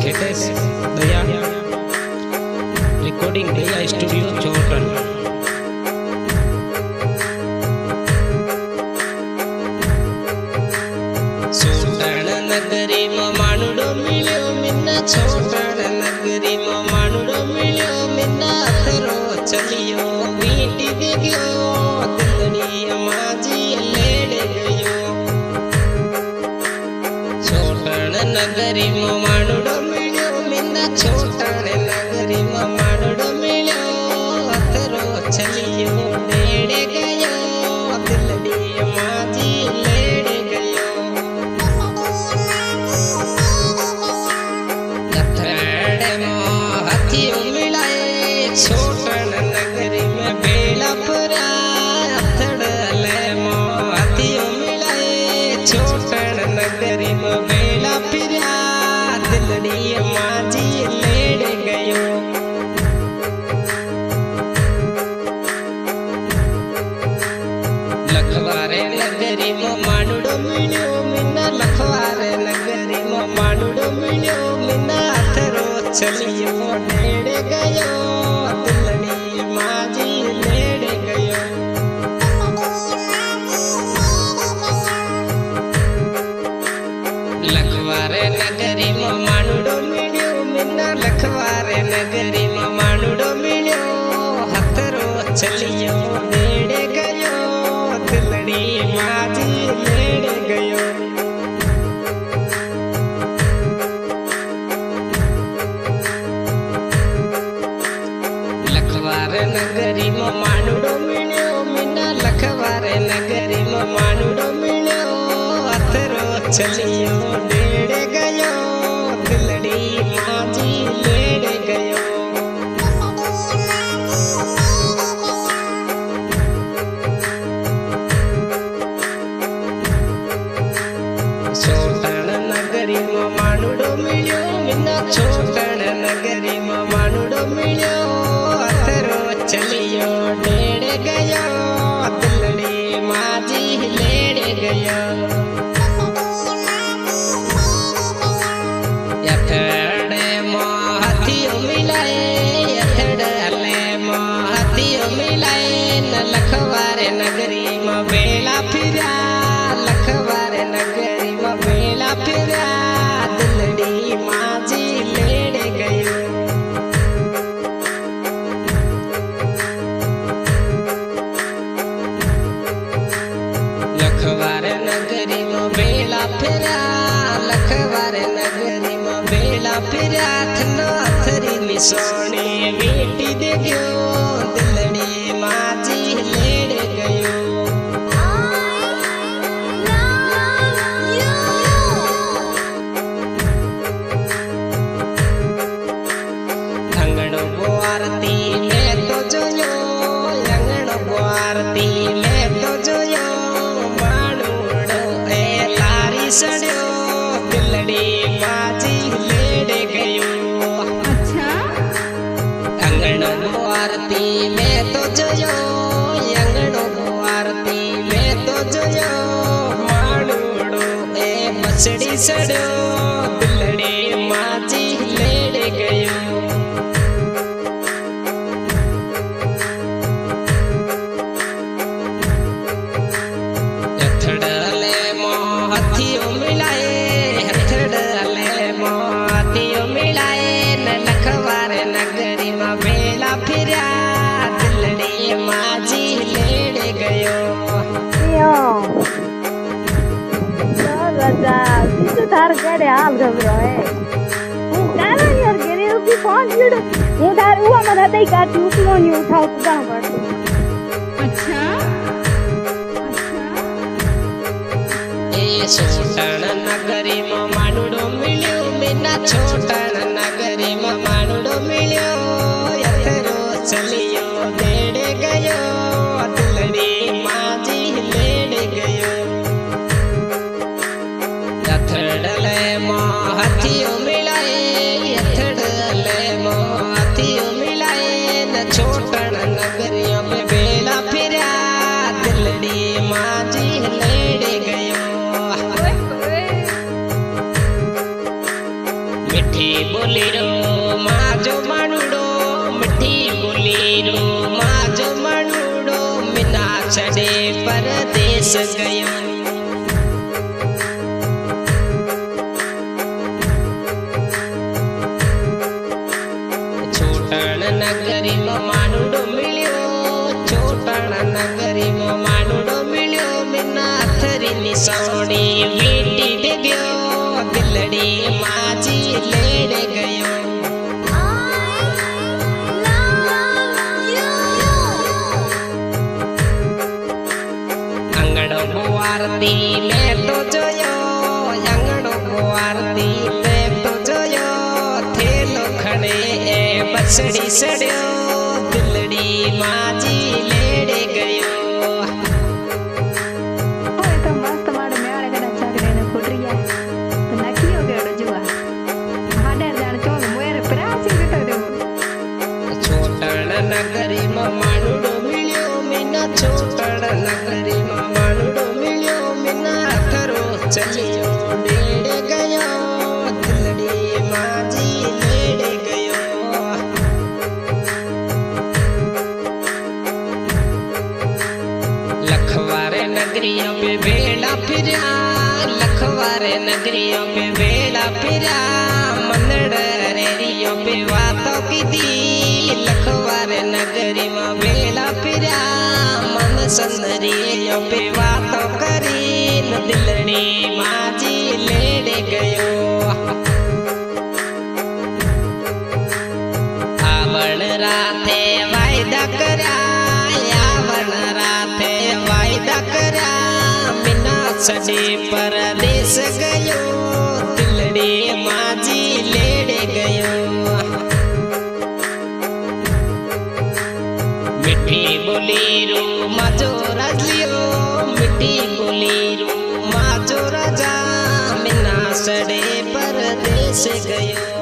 खेटेश दया recording दया studio चोटन। छोटण नगरी में मानुडो मिल्यो मिन्ना छोटण नगरी में मानुडो मिल्यो मिन्ना अथरो चलियो वीटी देग्यो दिलड़ी माजी लेड़ गयो। छोटण नगरी में मानुडो मिल्यो मिन्ना छोटण नगरी में मानुडो मिल्यो अथरो चलियो लेड़ गयो दिलड़ी माजी लेड़ गयो। छोटण नगरी में बेला पुरा अथड़ले मो हाथियों मिलाए। छोटण नगरी में बेला फिरा दिलड़ी माजी लेड़ गयो। लखवारे नगरी में मानुडो मिल्यो मिन्ना लखवारे नगरी में मानुडो मिल्यो मिन्ना अथरो चलियो लेड़ गयो दिलड़ी माजी लेड़ गयो। लखवारे नगरी में मानुडो मिल्यो मिन्ना लखवारे नगरी में मानुडो मिल्यो हथरो चलियो लेड़ गयो दिलड़ी माजी लेड़ गयो। लखवारे नगरी में मानुडो मिल्यो मिन्ना लखवारे नगरी में मानुडो मिल्यो अथरो चलियो लेड़ गयो दिलड़ी माजी लेड़ गयो। छोटण नगरी में मानुडो मिल्यो मिन्ना छोटण नगरी में मानुडो मिल्यो अथरो चलियो लेड़ गयो दिलड़ी माजी लेड़ गयो। यथड़े मो हाथियों मिलाए यथड़ले मो हाथियों मिलाए न लखवारे नगरी में बेला फिरा लखवारे नगरी में बेला फिरा दिलड़ी माजी लेड़ गयो। लखवारे नगरी में बेला फिरा लखवारे नगरी में बेला फिरा थनो अथरी निशानी बेटी देग्यो दिलड़ी माजी लेड़ गयो। अंगड़ो बोआरती में तो जोयो अंगड़ो बोआरती में तो जोयो मानुडो ए लारी सड़ो दिलड़ी माजी लेड़ गयो। अच्छा अंगड़ो बोआरती में तो जोयो अंगड़ो बोआरती में तो जोयो मानुडो ए बछड़ी सड़ो दिलड़ी माजी लेड़ गयो। हथड़ले मो हाथियों मिलाए हथड़ले मो हाथियों मिलाए न लखवारे नगरी में बेला फिरा दिलड़ी माजी लेड़ गयो। राजा किस तार करे हाल घबरो है हूँ काला नहीं और गिरे उसकी पहुँच गिरो हूँ तार हुआ मत हते काटी उसको नहीं उठाओ तो जाना पड़ता। अच्छा छोटण नगरी में मानुडो मिल्यो मिन्ना छोटण नगरी में मानुडो मिल्यो अथरो चलियो लेड़ गयो दिलड़ी माजी लेड़ गयो। अथड़ले मो हाथियों मिलाए अथड़ले मो हाथियों मिलाए न छोटण नगरियों में बेला फिरा दिलड़ी माजी लेड़ गयो। छड़े परदेस गयो। छोटण नगरी में मानुड़ो मिलियो, छोटण नगरी में मानुड़ो मिलियो, मिना थरी निसौड़ी वीटी दे गयो, दिलड़ी माजी लेड़ गयो। अंगड़ो बुआरती मैं तो जोयो, अंगड़ो बुआरती मैं तो जोयो, थेलो खड़े बसड़ी सड़ियो, दिलड़ी माजी लेड़े गयो। ओए तो मस्त माड़ मेवाड़े कदा चाकरे ने खुडरिया तो नकियो गेड़ो जुआ हाडे जान चोग मोयर प्रासी गतो देवो। छोटण नगरी में मानुड़ो मिलियो, मिना छोटण नगरी में मानुड़ो मिलियो, मिना थरो चलियो लेड़े गयो, दिलड़ी माजी लेड़े गयो। लखवारे नगरियों पे बेड़ा फिरा, लखवारे नगरियों पे बेड़ा फिरा, मनड़ रेरियों पे बातों की दी, लखवारे नगरी में बेड़ा फिरा, मन संदरियों पे बातों करी, दिलड़ी माजी लेड़े गयो। आवण राते वायदा करा, आवण राते वायदा करा, मिना छड़े परदेस गयो, दिलड़ी माजी लेड़े गयो। मिठी बोलीरू माजो राजलियो, मिठी बोलीरू माजो राजा, मिना छड़े परदेस गयो।